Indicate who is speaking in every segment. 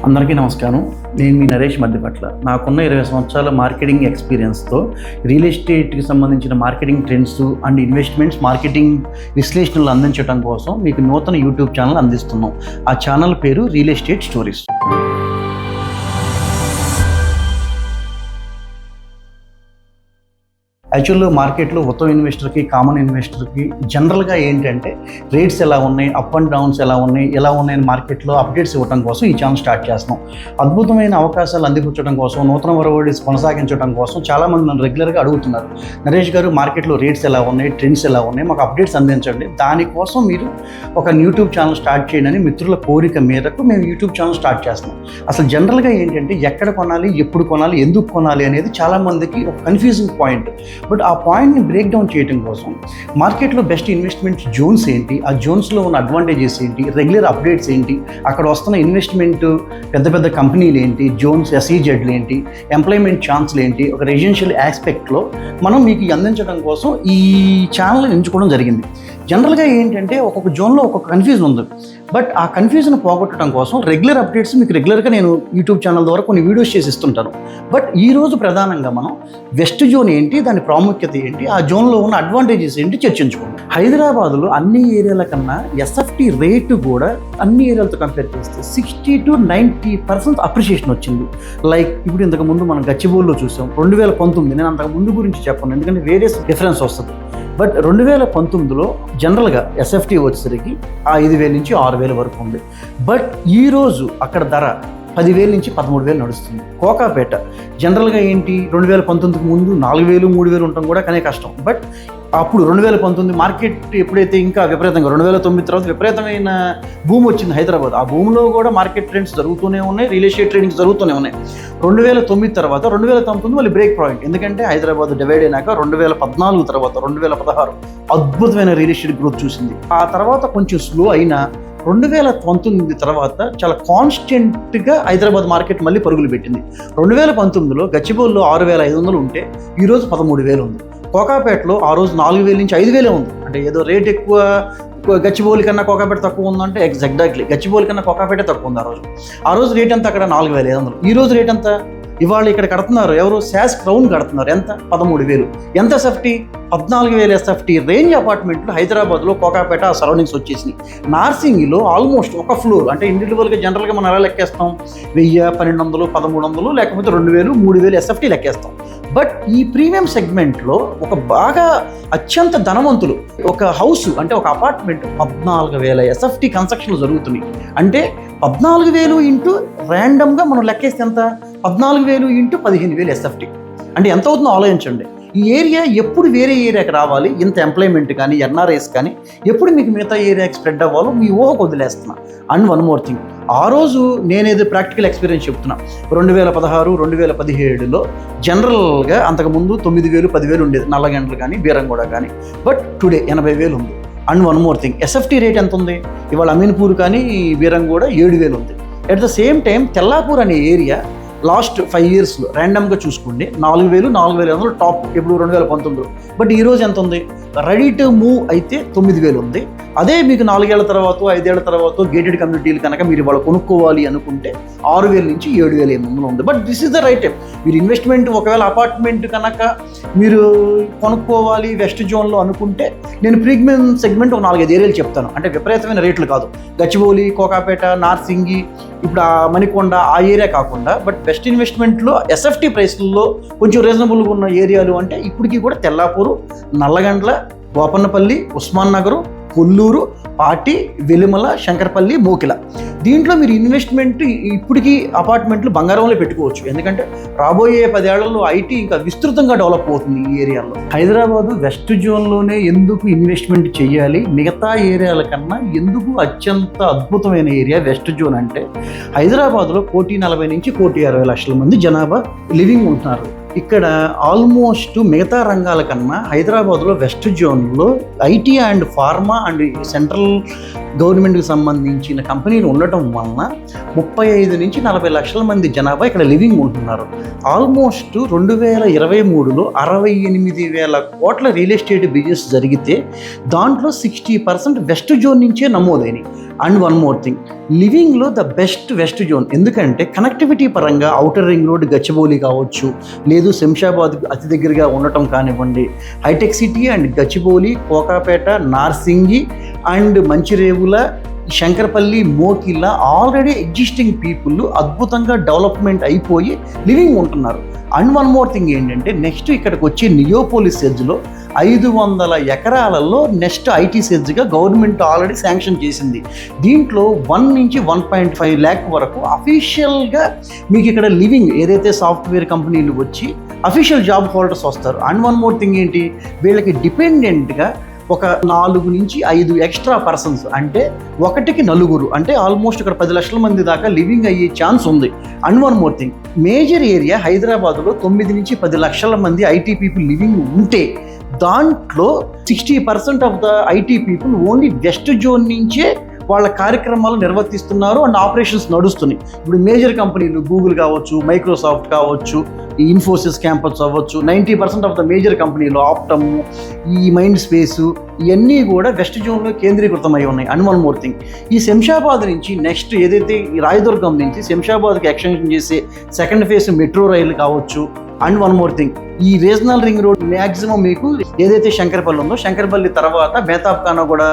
Speaker 1: అందరికీ నమస్కారం. నేను మీ నరేష్ మధ్యపట్ల. నాకున్న 20 సంవత్సరాల మార్కెటింగ్ ఎక్స్పీరియన్స్తో రియల్ ఎస్టేట్కి సంబంధించిన marketing trends and investments marketing విశ్లేషణలు అందించడం కోసం మీకు నూతన యూట్యూబ్ ఛానల్ అందిస్తున్నాం. ఆ ఛానల్ పేరు రియల్ ఎస్టేట్ స్టోరీస్. యాక్చువల్గా మార్కెట్లో ఉత్తమ ఇన్వెస్టర్కి, కామన్ ఇన్వెస్టర్కి జనరల్గా ఏంటంటే రేట్స్ ఎలా ఉన్నాయి, అప్ అండ్ డౌన్స్ ఎలా ఉన్నాయని మార్కెట్లో అప్డేట్స్ ఇవ్వడం కోసం ఈ ఛానల్ స్టార్ట్ చేస్తున్నాం. అద్భుతమైన అవకాశాలు అందిపుచ్చడం కోసం, నూతన ఒరవడిస్ కొనసాగించడం కోసం చాలామంది నన్ను రెగ్యులర్గా అడుగుతున్నారు, నరేష్ గారు మార్కెట్లో రేట్స్ ఎలా ఉన్నాయి, ట్రెండ్స్ ఎలా ఉన్నాయి, మాకు అప్డేట్స్ అందించండి. దానికోసం మీరు ఒక యూట్యూబ్ ఛానల్ స్టార్ట్ చేయండి మిత్రుల కోరిక మేరకు మేము యూట్యూబ్ ఛానల్ స్టార్ట్ చేస్తున్నాం. అసలు జనరల్గా ఏంటంటే ఎక్కడ కొనాలి, ఎప్పుడు కొనాలి, ఎందుకు కొనాలి అనేది చాలామందికి ఒక కన్ఫ్యూజింగ్ పాయింట్. బట్ ఆ పాయింట్ని బ్రేక్ డౌన్ చేయడం కోసం మార్కెట్లో బెస్ట్ ఇన్వెస్ట్మెంట్ జోన్స్ ఏంటి, ఆ జోన్స్లో ఉన్న అడ్వాంటేజెస్ ఏంటి, రెగ్యులర్ అప్డేట్స్ ఏంటి, అక్కడ వస్తున్న ఇన్వెస్ట్మెంట్ పెద్ద పెద్ద కంపెనీలు ఏంటి, జోన్స్ ఎస్ఈజెడ్లు ఏంటి, ఎంప్లాయ్మెంట్ ఛాన్స్లు ఏంటి, ఒక రెసిడెన్షియల్ ఆస్పెక్ట్లో మనం మీకు అందించడం కోసం ఈ ఛానల్ని ఎంచుకోవడం జరిగింది. జనరల్గా ఏంటంటే ఒక్కొక్క జోన్లో ఒక్కొక్క కన్ఫ్యూజన్ ఉంది. బట్ ఆ కన్ఫ్యూజన్ పోగొట్టడం కోసం రెగ్యులర్ అప్డేట్స్ మీకు రెగ్యులర్గా నేను యూట్యూబ్ ఛానల్ ద్వారా కొన్ని వీడియోస్ చేసి ఇస్తుంటాను. బట్ ఈరోజు ప్రధానంగా మనం వెస్ట్ జోన్ ఏంటి, దాని ప్రాముఖ్యత ఏంటి, ఆ జోన్లో ఉన్న అడ్వాంటేజెస్ ఏంటి చర్చించుకుంటాం. హైదరాబాద్లో అన్ని ఏరియాల కన్నా ఎస్ఎఫ్టీ రేటు కూడా అన్ని ఏరియాలతో కంపేర్ చేస్తే 60 to 90% అప్రిషియేషన్ వచ్చింది. లైక్ ఇప్పుడు ఇంతకుముందు మనం గచ్చిబౌలిలో చూసాం 2019. నేను అంతకు ముందు గురించి చెప్పను ఎందుకంటే వేరియస్ డిఫరెన్స్ వస్తుంది. బట్ 2019లో జనరల్గా ఎస్ఎఫ్టీ వచ్చేసరికి 5,000 నుంచి 6,000 వరకు ఉంది. బట్ ఈరోజు అక్కడ ధర 10,000 నుంచి 13,000 నడుస్తుంది. కోకాపేట జనరల్గా ఏంటి 2019కి ముందు 4,000, 3,000 ఉండటం కూడా కానీ కష్టం. బట్ అప్పుడు 2019 మార్కెట్ ఎప్పుడైతే ఇంకా విపరీతంగా 2009 తర్వాత విపరీతమైన భూమి వచ్చింది హైదరాబాద్. ఆ భూమిలో కూడా మార్కెట్ ట్రెండ్స్ జరుగుతూనే ఉన్నాయి, రియల్ ఎస్టేట్ ట్రేడింగ్స్ జరుగుతూనే ఉన్నాయి. 2009 తర్వాత 2019 మళ్ళీ బ్రేక్ పాయింట్. ఎందుకంటే హైదరాబాద్ డివైడ్ అయినాక 2014 తర్వాత 2016 అద్భుతమైన రియల్ ఎస్టేట్ గ్రోత్ చూసింది. ఆ తర్వాత కొంచెం స్లో అయినా 2019 తర్వాత చాలా కాన్స్టెంట్గా హైదరాబాద్ మార్కెట్ మళ్ళీ పరుగులు పెట్టింది. 2019లో గచ్చిబౌలిలో 6,500 ఉంటే ఈరోజు 13,000 ఉంది. కోకాపేటలో ఆ రోజు 4,000 నుంచి 5,000 ఉంది. అంటే ఏదో రేట్ ఎక్కువ గచ్చిబౌలి కన్నా కోకాపేట తక్కువ ఉందంటే ఎగ్జాక్ట్లీ గచ్చిబౌలి కన్నా కోకాపేట తక్కువ ఉంది. ఆ రోజు రేట్ ఎంత అక్కడ 4,500. ఈ రోజు రేట్ ఎంత ఇవాళ ఇక్కడ కడుతున్నారు ఎవరు, శాస్ క్రౌన్ కడుతున్నారు ఎంత 13,000. ఎంత ఎస్ఎఫ్టీ 14,000 ఎస్ఎఫ్టీ రేంజ్ అపార్ట్మెంట్లు హైదరాబాద్లో కోకాపేట ఆ సరౌండింగ్స్ వచ్చేసినాయి. నార్సింగిలో ఆల్మోస్ట్ ఒక ఫ్లోర్ అంటే ఇండివిజువల్గా జనరల్గా మనం ఎలా లెక్కేస్తాం 1,000, 1,200, 1,300 లేకపోతే 2,000, 3,000 ఎస్ఎఫ్టీ లెక్కేస్తాం. బట్ ఈ ప్రీమియం సెగ్మెంట్లో ఒక బాగా అత్యంత ధనవంతులు ఒక హౌస్ అంటే ఒక అపార్ట్మెంట్ 14,000 ఎస్ఎఫ్టీ కన్స్ట్రక్షన్లు జరుగుతున్నాయి. అంటే 14,000 ఇంటూ ర్యాండమ్గా మనం లెక్కేస్తే ఎంత 14,000 ఇంటూ 15,000 ఎస్ఎఫ్టీ అంటే ఎంత అవుతుందో ఆలోచించండి. ఈ ఏరియా ఎప్పుడు వేరే ఏరియాకి రావాలి, ఇంత ఎంప్లాయ్మెంట్ కానీ ఎన్ఆర్ఐస్ కానీ ఎప్పుడు మీకు మిగతా ఏరియాకి స్ప్రెడ్ అవ్వాలో మీ ఊహకు వదిలేస్తున్నా. అండ్ వన్ మోర్ థింగ్, ఆ రోజు నేనేదో ప్రాక్టికల్ ఎక్స్పీరియన్స్ చెప్తున్నా. 2016, 2017లో జనరల్గా అంతకుముందు 9,000, 10,000 ఉండేది నల్లగండ్లు కానీ బీరంగూడ కానీ. బట్ టుడే 80,000 ఉంది. And one more thing, SFT rate ఎంత ఉంది ఇవాళ అమీన్పూర్ కానీ బీరంగూడ 7,000 ఉంది. At the same time Tellapur అనే ఏరియా లాస్ట్ 5 yearsలో ర్యాండమ్గా చూసుకోండి 4,000, 4,500 టాప్ ఇప్పుడు 2019లో. బట్ ఈరోజు ఎంత ఉంది, రెడీ టు మూవ్ అయితే 9,000 ఉంది. అదే మీకు 4 ఏళ్ల తర్వాత 5 ఏళ్ల తర్వాత గేటెడ్ కమ్యూనిటీలు కనుక మీరు వాళ్ళు కొనుక్కోవాలి అనుకుంటే 6,000 నుంచి 7,800 ఉంది. But this is the right time. మీరు ఇన్వెస్ట్మెంట్ ఒకవేళ అపార్ట్మెంట్ కనుక మీరు కొనుక్కోవాలి వెస్ట్ జోన్లో అనుకుంటే నేను ప్రీమియం సెగ్మెంట్ ఒక 4-5 ఏరియాలు చెప్తాను. అంటే విపరీతమైన రేట్లు కాదు, గచ్చిబౌలి, కోకాపేట, నార్సింగి, ఇప్పుడు ఆ మణికొండ ఆ ఏరియా కాకుండా బట్ బెస్ట్ ఇన్వెస్ట్మెంట్లో ఎస్ఎఫ్టీ ప్రైస్లలో కొంచెం రీజనబుల్గా ఉన్న ఏరియాలు అంటే ఇప్పటికీ కూడా తెల్లాపూరు, నల్లగండ్ల, గోపన్నపల్లి, ఉస్మాన్ నగరు, కొల్లూరు, పాటి, వెలిమల, శంకరపల్లి, మోకిల. దీంట్లో మీరు ఇన్వెస్ట్మెంట్ ఇప్పటికీ అపార్ట్మెంట్లు బంగారంలో పెట్టుకోవచ్చు. ఎందుకంటే రాబోయే 10 ఏళ్లలో ఐటీ ఇంకా విస్తృతంగా డెవలప్ అవుతుంది ఈ ఏరియాలో. హైదరాబాద్ వెస్ట్ జోన్లోనే ఎందుకు ఇన్వెస్ట్మెంట్ చేయాలి, మిగతా ఏరియాల కన్నా ఎందుకు అత్యంత అద్భుతమైన ఏరియా వెస్ట్ జోన్ అంటే హైదరాబాద్లో 1,40,00,000 నుంచి 1,60,00,000 మంది జనాభా లివింగ్ ఉంటున్నారు. ఇక్కడ ఆల్మోస్ట్ మిగతా రంగాల కన్నా హైదరాబాద్లో వెస్ట్ జోన్లో IT and pharma and central గవర్నమెంట్కి సంబంధించిన కంపెనీలు ఉండటం వలన 35 నుంచి 40 లక్షల మంది జనాభా ఇక్కడ లివింగ్ ఉంటున్నారు. ఆల్మోస్ట్ 2023లో 68,000 కోట్ల రియల్ ఎస్టేట్ బిజినెస్ జరిగితే దాంట్లో 60% వెస్ట్ జోన్ నుంచే నమోదైనవి. అండ్ వన్ మోర్ థింగ్, లివింగ్లో ద బెస్ట్ వెస్ట్ జోన్. ఎందుకంటే కనెక్టివిటీ పరంగా ఔటర్ రింగ్ రోడ్ గచ్చిబౌలి కావచ్చు, లేదు శంషాబాద్ అతి దగ్గరగా ఉండటం కానివ్వండి, hi-tech city and Gachibowli, Kokapet, Narsingi and Manchirevula, Shankarpalli, Mokila already existing people అద్భుతంగా డెవలప్మెంట్ అయిపోయి లివింగ్ ఉంటున్నారు. అండ్ వన్ మోర్ థింగ్ ఏంటంటే నెక్స్ట్ ఇక్కడికి వచ్చే నియోపోలిస్ ఎడ్జ్లో 500 ఎకరాలలో నెక్స్ట్ ఐటీ సెడ్జ్గా గవర్నమెంట్ ఆల్రెడీ శాంక్షన్ చేసింది. దీంట్లో 1 నుంచి 1.5 lakh వరకు అఫీషియల్గా మీకు ఇక్కడ లివింగ్ ఏదైతే సాఫ్ట్వేర్ కంపెనీలు వచ్చి అఫీషియల్ జాబ్ హోల్డర్స్ వస్తారు. అండ్ వన్ మోర్ థింగ్ ఏంటి, వీళ్ళకి డిపెండెంట్గా ఒక 4 నుంచి 5 ఎక్స్ట్రా పర్సన్స్, అంటే 1కి 4, అంటే ఆల్మోస్ట్ ఇక్కడ 10 లక్షల మంది దాకా లివింగ్ అయ్యే ఛాన్స్ ఉంది. And one more thing, major area హైదరాబాద్లో 9 నుంచి 10 లక్షల మంది ఐటీ పీపుల్ లివింగ్ ఉంటే దాంట్లో 60% of the IT people only west zone నుంచే వాళ్ళ కార్యక్రమాలు నిర్వర్తిస్తున్నారు అండ్ ఆపరేషన్స్ నడుస్తున్నాయి. ఇప్పుడు మేజర్ కంపెనీలు గూగుల్ కావచ్చు, మైక్రోసాఫ్ట్ కావచ్చు, ఈ ఇన్ఫోసిస్ క్యాంపస్ అవ్వచ్చు, 90% ఆఫ్ ద మేజర్ కంపెనీలు, ఆప్టమ్, ఈ మైండ్ స్పేసు, ఇవన్నీ కూడా వెస్ట్ జోన్లో కేంద్రీకృతమై ఉన్నాయి. అండ్ వన్ మోర్ థింగ్, ఈ శంషాబాద్ నుంచి నెక్స్ట్ ఏదైతే ఈ రాయదుర్గం నుంచి శంషాబాద్కి ఎక్స్టెన్షన్ చేసే సెకండ్ ఫేజ్ మెట్రో రైలు కావచ్చు. అండ్ వన్ మోర్ థింగ్, ఈ రీజనల్ రింగ్ రోడ్ మ్యాక్సిమం మీకు ఏదైతే శంకరపల్లి ఉందో, శంకరపల్లి తర్వాత మేతాబ్ ఖానా కూడా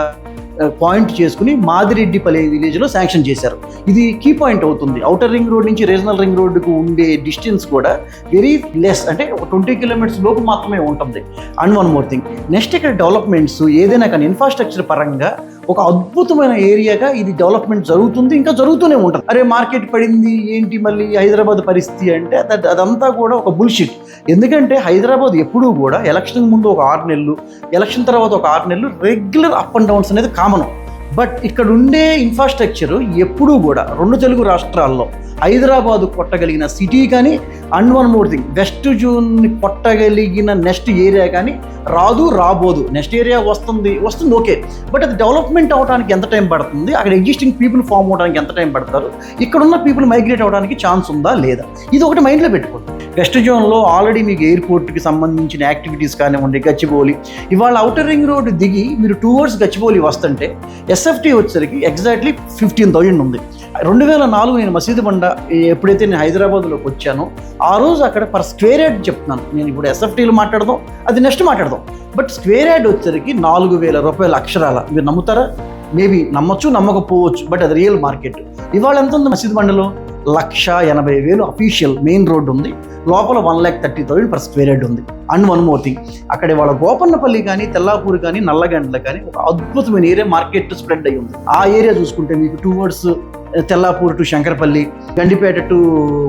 Speaker 1: పాయింట్ చేసుకుని మాదిరెడ్డిపల్లి విలేజ్లో శాంక్షన్ చేశారు. ఇది కీ పాయింట్ అవుతుంది. ఔటర్ రింగ్ రోడ్ నుంచి రీజనల్ రింగ్ రోడ్డుకు ఉండే డిస్టెన్స్ కూడా వెరీ లెస్, అంటే ఒక 20 kilometers లోపు మాత్రమే ఉంటుంది. And one more thing, next ఇక్కడ డెవలప్మెంట్స్ ఏదైనా కానీ ఇన్ఫ్రాస్ట్రక్చర్ పరంగా ఒక అద్భుతమైన ఏరియాగా ఇది డెవలప్మెంట్ జరుగుతుంది, ఇంకా జరుగుతూనే ఉంటుంది. అరే మార్కెట్ పడింది ఏంటి మళ్ళీ హైదరాబాద్ పరిస్థితి అంటే అదంతా కూడా ఒక బుల్షిట్. ఎందుకంటే హైదరాబాద్ ఎప్పుడూ కూడా ఎలక్షన్ ముందు ఒక 6 నెలలు, ఎలక్షన్ తర్వాత ఒక 6 నెలలు రెగ్యులర్ అప్ అండ్ డౌన్స్ అనేది కామన్. బట్ ఇక్కడ ఉండే ఇన్ఫ్రాస్ట్రక్చర్ ఎప్పుడూ కూడా 2 తెలుగు రాష్ట్రాల్లో హైదరాబాదు కొట్టగలిగిన సిటీ కానీ, and one more thing, west జోన్ని కొట్టగలిగిన నెక్స్ట్ ఏరియా కానీ రాబోదు. నెక్స్ట్ ఏరియా వస్తుంది ఓకే, బట్ అది డెవలప్మెంట్ అవడానికి ఎంత టైం పడుతుంది, అక్కడ ఎగ్జిస్టింగ్ పీపుల్ ఫామ్ అవడానికి ఎంత టైం పడతారు, ఇక్కడున్న పీపుల్ మైగ్రేట్ అవడానికి ఛాన్స్ ఉందా లేదా, ఇది ఒకటి మైండ్లో పెట్టుకోండి. వెస్ట్ జోన్లో ఆల్రెడీ మీకు ఎయిర్పోర్ట్కి సంబంధించిన యాక్టివిటీస్ కానివ్వండి, గచ్చిబౌలి, ఇవాళ ఔటర్ రింగ్ రోడ్ దిగి మీరు towards గచ్చిబౌలి వస్తుంటే ఎస్ఎఫ్టీ వచ్చేసరికి ఎగ్జాక్ట్లీ 15,000 ఉంది. 2004 నేను మసీదు బండ ఎప్పుడైతే నేను హైదరాబాద్లోకి వచ్చానో ఆ రోజు అక్కడ పర్ స్క్వేర్ యార్డ్ చెప్తున్నాను. నేను ఇప్పుడు ఎస్ఎఫ్టీలు మాట్లాడదాం, అది నెక్స్ట్ మాట్లాడదాం. బట్ స్క్వేర్ యార్డ్ వచ్చేసరికి 4,000 రూపాయలు అక్షరాల. మీరు నమ్ముతారా? మేబీ నమ్మొచ్చు, నమ్మకపోవచ్చు, బట్ అది రియల్ మార్కెట్. ఇవాళ ఎంత ఉంది మసీదు బండలో? 1,80,000 అఫీషియల్ మెయిన్ రోడ్ ఉంది, లోపల 1,30,000 పర్ స్క్వేర్ యార్డ్ ఉంది. అండ్ వన్ మోర్ థింగ్, అక్కడ వాళ్ళ గోపన్నపల్లి కానీ, తెల్లాపూర్ కానీ, నల్లగండ్ల కానీ ఒక అద్భుతమైన ఏరియా మార్కెట్ స్ప్రెడ్ అయ్యి ఉంది. ఆ ఏరియా చూసుకుంటే మీకు towards Tellapur to Shankarpally, Gandipet to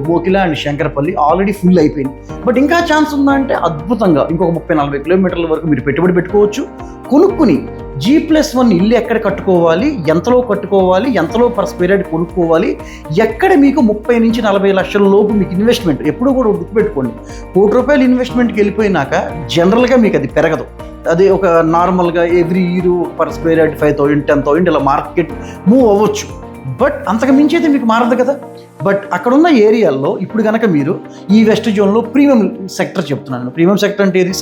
Speaker 1: Mokila and Shankarpally already full అయిపోయింది. బట్ ఇంకా ఛాన్స్ ఉందా అంటే అద్భుతంగా ఇంకొక 30-40 kilometers వరకు మీరు పెట్టుబడి పెట్టుకోవచ్చు. కొనుక్కుని G+1 ఇల్లు ఎక్కడ కట్టుకోవాలి, ఎంతలో కట్టుకోవాలి, ఎంతలో పర్ స్క్వేర్ యార్డ్ కొనుక్కోవాలి, ఎక్కడ మీకు 30 నుంచి 40 లక్షల లోపు మీకు ఇన్వెస్ట్మెంట్ ఎప్పుడు కూడా గుర్తుపెట్టుకోండి. ₹1,00,000 ఇన్వెస్ట్మెంట్కి వెళ్ళిపోయినాక జనరల్గా మీకు అది పెరగదు. అదే ఒక నార్మల్గా every year per square yard 5,000, 10,000 ఇలా మార్కెట్ మూవ్ అవ్వచ్చు. బట్ అంతకు మించి అయితే మీకు మారదు కదా. బట్ అక్కడున్న ఏరియాల్లో ఇప్పుడు కనుక మీరు ఈ వెస్ట్ జోన్లో ప్రీమియం సెక్టర్ చెప్తున్నాను. ప్రీమియం సెక్టర్ అంటే ఏది?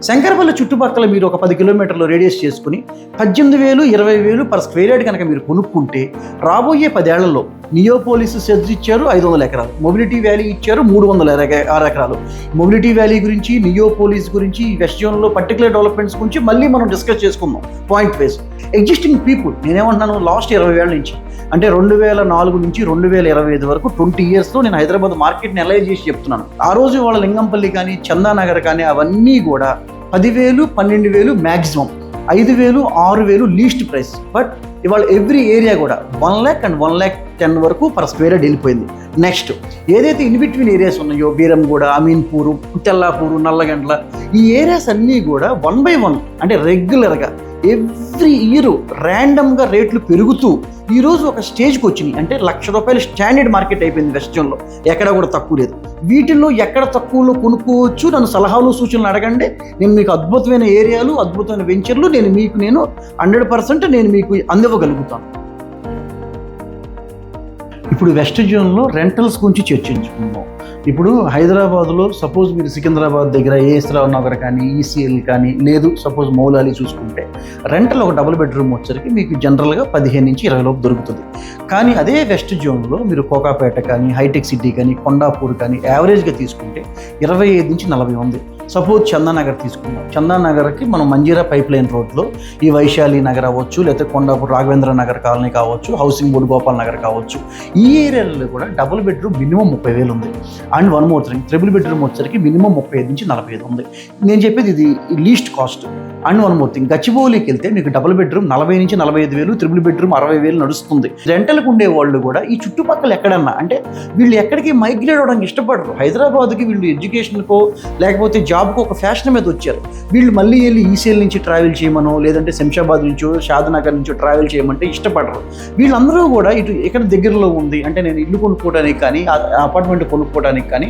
Speaker 1: శంకరపల్లి చుట్టుపక్కల మీరు ఒక 10 kilometers రేడియస్ చేసుకుని 18,000, 20,000 పర్ స్క్వేర్ యార్డ్ కనుక మీరు కొనుక్కుంటే రాబోయే 10 ఏళ్లలో నియోపోలిస్ సెజ్ ఇచ్చారు 500 ఎకరాలు, మొబిలిటీ వ్యాలీ ఇచ్చారు 306 ఎకరాలు. మొబిలిటీ వ్యాలీ గురించి, నియోపోలిస్ గురించి, వెస్ట్ జోన్లో పర్టికులర్ డెవలప్మెంట్స్ గురించి మళ్ళీ మనం డిస్కస్ చేసుకుందాం పాయింట్ వైజ్. ఎగ్జిస్టింగ్ పీపుల్ నేనేమంటున్నాను, లాస్ట్ 20 ఏళ్ల నుంచి అంటే 2004 నుంచి 2025 వరకు 20 yearsలో నేను హైదరాబాద్ మార్కెట్ని అనలైజ్ చేసి చెప్తున్నాను. ఆ రోజు వాళ్ళ లింగంపల్లి కానీ, చందానగర్ కానీ అవన్నీ కూడా 10,000, 12,000 మ్యాక్సిమం, 5,000, 6,000 లీస్ట్ ప్రైస్. బట్ ఇవాళ ఎవ్రీ ఏరియా కూడా 1 lakh and 1,10,000 వరకు పర్ స్క్వేర్ యార్డ్ వెళ్ళిపోయింది. నెక్స్ట్ ఏదైతే ఇన్ బిట్వీన్ ఏరియాస్ ఉన్నాయో, బీరంగూడ, అమీన్పూరు, తెల్లాపూరు, నల్లగండ్ల, ఈ ఏరియాస్ అన్నీ కూడా 1 by 1 అంటే రెగ్యులర్గా ఎవ్రీ ఇయర్ ర్యాండమ్గా రేట్లు పెరుగుతూ ఈరోజు ఒక స్టేజ్కి వచ్చినాయి. అంటే ₹1,00,000 స్టాండర్డ్ మార్కెట్ అయిపోయింది వెస్ట్ జోన్లో, ఎక్కడ కూడా తక్కువ లేదు. వీటిల్లో ఎక్కడ తక్కువలో కొనుక్కోవచ్చు, నన్ను సలహాలు సూచనలు అడగండి. నేను మీకు అద్భుతమైన ఏరియాలు, అద్భుతమైన వెంచర్లు నేను 100% నేను మీకు అందివ్వగలుగుతాను. ఇప్పుడు వెస్ట్ జోన్లో రెంటల్స్ గురించి చర్చించుకుందాం. ఇప్పుడు హైదరాబాద్లో సపోజ్ మీరు సికింద్రాబాద్ దగ్గర ఏఎస్రావు నగర్ కానీ ఈసీఎల్ కానీ లేదు సపోజ్ మౌలాలి చూసుకుంటే రెంటల్ ఒక డబుల్ బెడ్రూమ్ వచ్చరికి మీకు జనరల్గా 15 నుంచి 20 లోపు దొరుకుతుంది. కానీ అదే వెస్ట్ జోన్లో మీరు కోకాపేట కానీ హైటెక్ సిటీ కానీ కొండాపూర్ కానీ యావరేజ్గా తీసుకుంటే 25 నుంచి 40 ఉంది. సపోజ్ చందానగర్ తీసుకుందాం. చందానగర్కి మనం మంజీరా పైప్ లైన్ రోడ్లో ఈ వైశాలి నగర్ అవ్వచ్చు, లేకపోతే కొండాపూర్ రాఘవేంద్ర నగర్ కాలనీ కావచ్చు, హౌసింగ్ బోర్డు గోపాల్ నగర్ కావచ్చు, ఈ ఏరియాలో కూడా డబుల్ బెడ్రూమ్ మినిమం 30,000 ఉంది. And one more thing, triple bedroom వచ్చరికి మినిమం 35 నుంచి 45 ఉంది. నేను చెప్పేది ఇది least cost. And one more thing, గచ్చిబౌలికి వెళ్తే మీకు డబుల్ బెడ్రూమ్ 40 నుంచి 45,000, ట్రిపుల్ బెడ్రూమ్ 60,000 నడుస్తుంది. రెంటల్కి ఉండే వాళ్ళు కూడా ఈ చుట్టుపక్కల ఎక్కడన్నా అంటే వీళ్ళు ఎక్కడికి మైగ్రేట్ అవ్వడానికి ఇష్టపడరు. హైదరాబాద్కి వీళ్ళు ఎడ్యుకేషన్కో లేకపోతే జాబ్కో ఒక ఫ్యాషన్ మీద వచ్చారు. వీళ్ళు మళ్ళీ వెళ్ళి ఈసీఎల్ నుంచి ట్రావెల్ చేయమనో లేదంటే శంషాబాద్ నుంచో షాద్నగర్ నుంచో ట్రావెల్ చేయమంటే ఇష్టపడరు. వీళ్ళందరూ కూడా ఇటు ఎక్కడ దగ్గరలో ఉంది అంటే నేను ఇల్లు కొనుక్కోవడానికి కానీ అపార్ట్మెంట్ కొనుక్కోవడానికి కానీ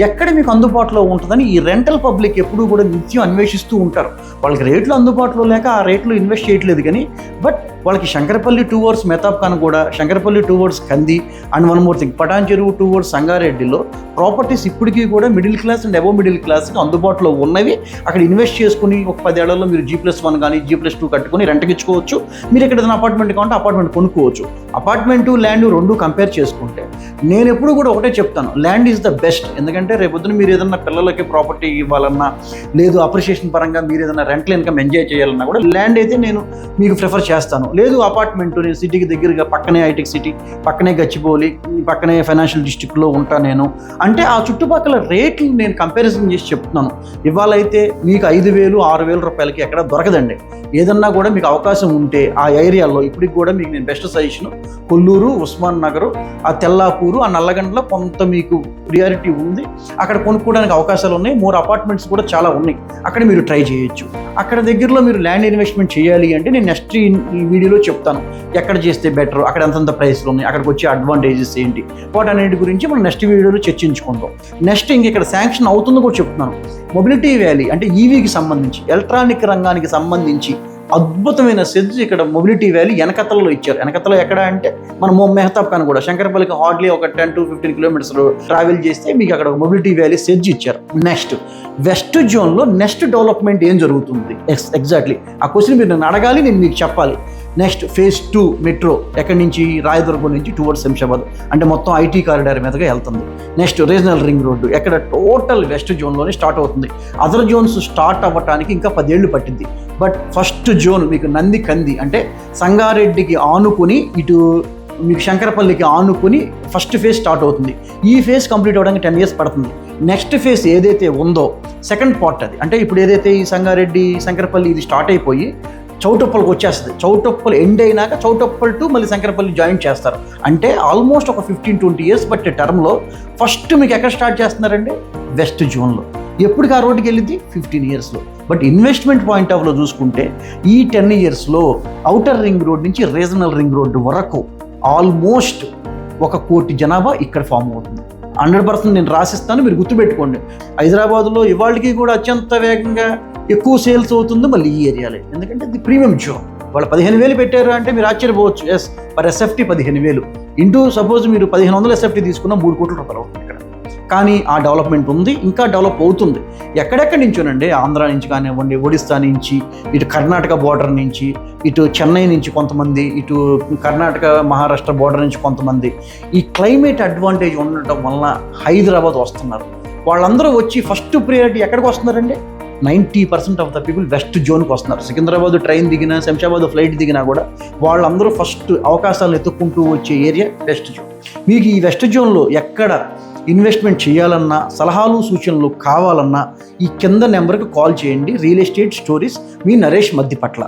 Speaker 1: ఎక్కడ మీకు అందుబాటులో ఉంటుందని ఈ రెంటల్ పబ్లిక్ ఎప్పుడూ కూడా నిత్యం అన్వేషిస్తూ ఉంటారు. వాళ్ళకి రేట్లు అందుబాటులో లేక ఆ రేట్లు ఇన్వెస్ట్ చేయట్లేదు కానీ బట్ వాళ్ళకి శంకరపల్లి టువర్డ్స్ మెహతాబ్ ఖాన్ కూడా, Shankarpally towards Kandi and one more thing Patancheru towards సంగారెడ్డిలో ప్రాపర్టీస్ ఇప్పటికీ కూడా middle class and above middle క్లాస్కి అందుబాటులో ఉన్నవి. అక్కడ ఇన్వెస్ట్ చేసుకుని ఒక 10 ఏళ్లలో మీరు G+1 కానీ G+2 కట్టుకుని రెంట్కి ఇచ్చుకోవచ్చు. మీరు ఎక్కడ ఏదైనా అపార్ట్మెంట్ కావాలంటే అపార్ట్మెంట్ కొనుక్కోవచ్చు. అపార్ట్మెంటు ల్యాండ్ రెండు కంపేర్ చేసుకుంటే నేను ఎప్పుడు కూడా ఒకటే చెప్తాను, ల్యాండ్ ఈజ్ ద బెస్ట్. ఎందుకంటే రేపొద్దున మీరు ఏదైనా పిల్లలకి ప్రాపర్టీ ఇవ్వాలన్నా లేదు అప్రిషియేషన్ పరంగా మీరు ఏదైనా రెంటల్ ఇన్కమ్ ఎంజాయ్ చేయాలన్నా కూడా ల్యాండ్ అయితే నేను మీకు ప్రిఫర్ చేస్తాను. లేదు అపార్ట్మెంట్ నేను సిటీకి దగ్గరగా పక్కనే హైటెక్ సిటీ, పక్కనే గచ్చిబౌలి, పక్కనే ఫైనాన్షియల్ డిస్ట్రిక్ట్లో ఉంటా నేను అంటే ఆ చుట్టుపక్కల రేట్లు నేను కంపారిజన్ చేసి చెప్తున్నాను. ఇవాళైతే మీకు 5,000, 6,000 రూపాయలకి ఎక్కడ దొరకదండి. ఏదన్నా కూడా మీకు అవకాశం ఉంటే ఆ ఏరియాలో ఇప్పటికి కూడా మీకు నేను బెస్ట్ సజెషన్ కొల్లూరు, ఉస్మాన్ నగరు, ఆ తెల్లాపూరు, ఆ నల్లగండ్ల కొంత మీకు ప్రియారిటీ ఉంది. అక్కడ కొనుక్కోవడానికి అవకాశాలు ఉన్నాయి. మోర్ అపార్ట్మెంట్స్ కూడా చాలా ఉన్నాయి. అక్కడ మీరు ట్రై చేయొచ్చు. అక్కడ దగ్గరలో మీరు ల్యాండ్ ఇన్వెస్ట్మెంట్ చేయాలి అంటే నేను నెక్స్ట్ ఈ వీడియోలో చెప్తాను ఎక్కడ చేస్తే బెటర్, అక్కడ ఎంతంత ప్రైస్లు ఉన్నాయి, అక్కడికి వచ్చే అడ్వాంటేజెస్ ఏంటి, వాటన్నిటి గురించి మనం నెక్స్ట్ వీడియోలో చర్చించుకుందాం. నెక్స్ట్ ఇక్కడ శాంక్షన్ అవుతుందో కూడా చెప్తున్నాను. మొబిలిటీ వ్యాలీ అంటే ఈవీకి సంబంధించి ఎలక్ట్రానిక్ రంగానికి సంబంధించి అద్భుతమైన సెజ్ ఇక్కడ మొబిలిటీ వ్యాలీ వెనకతలలో ఇచ్చారు. వెనకతలో ఎక్కడ అంటే మన మెహతాబ్ ఖాన్ కూడా శంకరపల్లికి హార్డ్లీ ఒక 10 to 15 కిలోమీటర్స్ ట్రావెల్ చేస్తే మీకు అక్కడ మొబిలిటీ వ్యాలీ సెజ్ ఇచ్చారు. నెక్స్ట్ వెస్ట్ జోన్లో నెక్స్ట్ డెవలప్మెంట్ ఏం జరుగుతుంది ఎగ్జాక్ట్లీ ఆ క్వశ్చన్ మీరు నన్ను అడగాలి, నేను మీకు చెప్పాలి. నెక్స్ట్ phase 2 మెట్రో ఎక్కడి నుంచి రాయదుర్గం నుంచి టువర్డ్స్ శంషాబాద్ అంటే మొత్తం ఐటీ కారిడార్ మీదగా వెళ్తుంది. నెక్స్ట్ రీజనల్ రింగ్ రోడ్డు ఎక్కడ టోటల్ వెస్ట్ జోన్లోనే స్టార్ట్ అవుతుంది. అదర్ జోన్స్ స్టార్ట్ అవ్వడానికి ఇంకా 10 ఏళ్ళు పట్టింది. బట్ ఫస్ట్ జోన్ మీకు నంది కంది అంటే సంగారెడ్డికి ఆనుకుని ఇటు మీకు శంకరపల్లికి ఆనుకుని ఫస్ట్ ఫేజ్ స్టార్ట్ అవుతుంది. ఈ ఫేజ్ కంప్లీట్ అవ్వడానికి 10 years పడుతుంది. నెక్స్ట్ ఫేజ్ ఏదైతే ఉందో సెకండ్ పార్ట్ అది అంటే ఇప్పుడు ఏదైతే ఈ సంగారెడ్డి శంకరపల్లి ఇది స్టార్ట్ అయిపోయి చౌటుప్పల్కి వచ్చేస్తుంది. చౌటుప్పల్ ఎండ్ అయినాక చౌటుప్పల్ టు మళ్ళీ శంకరపల్లి జాయిన్ చేస్తారు. అంటే ఆల్మోస్ట్ ఒక 15-20 years బట్టే టర్మ్లో ఫస్ట్ మీకు ఎక్కడ స్టార్ట్ చేస్తున్నారంటే వెస్ట్ జోన్లో. ఎప్పటికి ఆ రోడ్డుకి వెళ్ళింది 15 yearsలో. బట్ ఇన్వెస్ట్మెంట్ పాయింట్ ఆఫ్లో చూసుకుంటే ఈ 10 yearsలో ఔటర్ రింగ్ రోడ్ నుంచి రీజనల్ రింగ్ రోడ్డు వరకు ఆల్మోస్ట్ 1 కోటి జనాభా ఇక్కడ ఫామ్ అవుతుంది. 100% నేను రాసిస్తాను, మీరు గుర్తుపెట్టుకోండి. హైదరాబాద్లో ఇవాళకి కూడా అత్యంత వేగంగా ఎక్కువ సేల్స్ అవుతుంది మళ్ళీ ఈ ఏరియాలో. ఎందుకంటే ఇది ప్రీమియం జోన్. వాళ్ళు 15,000 పెట్టారు అంటే మీరు ఆశ్చర్యపోవచ్చు. Yes, per SFT 15,000 into suppose మీరు 1,500 SFT తీసుకున్న 3 కోట్ల రూపాయలు అవుతుంది ఇక్కడ. కానీ ఆ డెవలప్మెంట్ ఉంది, ఇంకా డెవలప్ అవుతుంది. ఎక్కడెక్కడి నుంచోనండి, ఆంధ్ర నుంచి కానివ్వండి, ఒడిస్సా నుంచి, ఇటు కర్ణాటక బోర్డర్ నుంచి, ఇటు చెన్నై నుంచి కొంతమంది, ఇటు కర్ణాటక మహారాష్ట్ర బోర్డర్ నుంచి కొంతమంది. ఈ క్లైమేట్ అడ్వాంటేజ్ ఉండటం వలన హైదరాబాద్ వస్తున్నారు. వాళ్ళందరూ వచ్చి ఫస్ట్ ప్రియారిటీ ఎక్కడికి వస్తున్నారండి? 90% ఆఫ్ ద పీపుల్ వెస్ట్ జోన్కి వస్తున్నారు. సికింద్రాబాద్ ట్రైన్ దిగినా, శంషాబాద్ ఫ్లైట్ దిగినా కూడా వాళ్ళందరూ ఫస్ట్ అవకాశాలను ఎత్తుక్కుంటూ వచ్చే ఏరియా వెస్ట్ జోన్. మీకు ఈ వెస్ట్ జోన్లో ఎక్కడ ఇన్వెస్ట్మెంట్ చేయాలన్నా, సలహాలు సూచనలు కావాలన్నా ఈ కింద నెంబర్కి కాల్ చేయండి. రియల్ ఎస్టేట్ స్టోరీస్ మీ నరేష్ మద్దిపట్ల.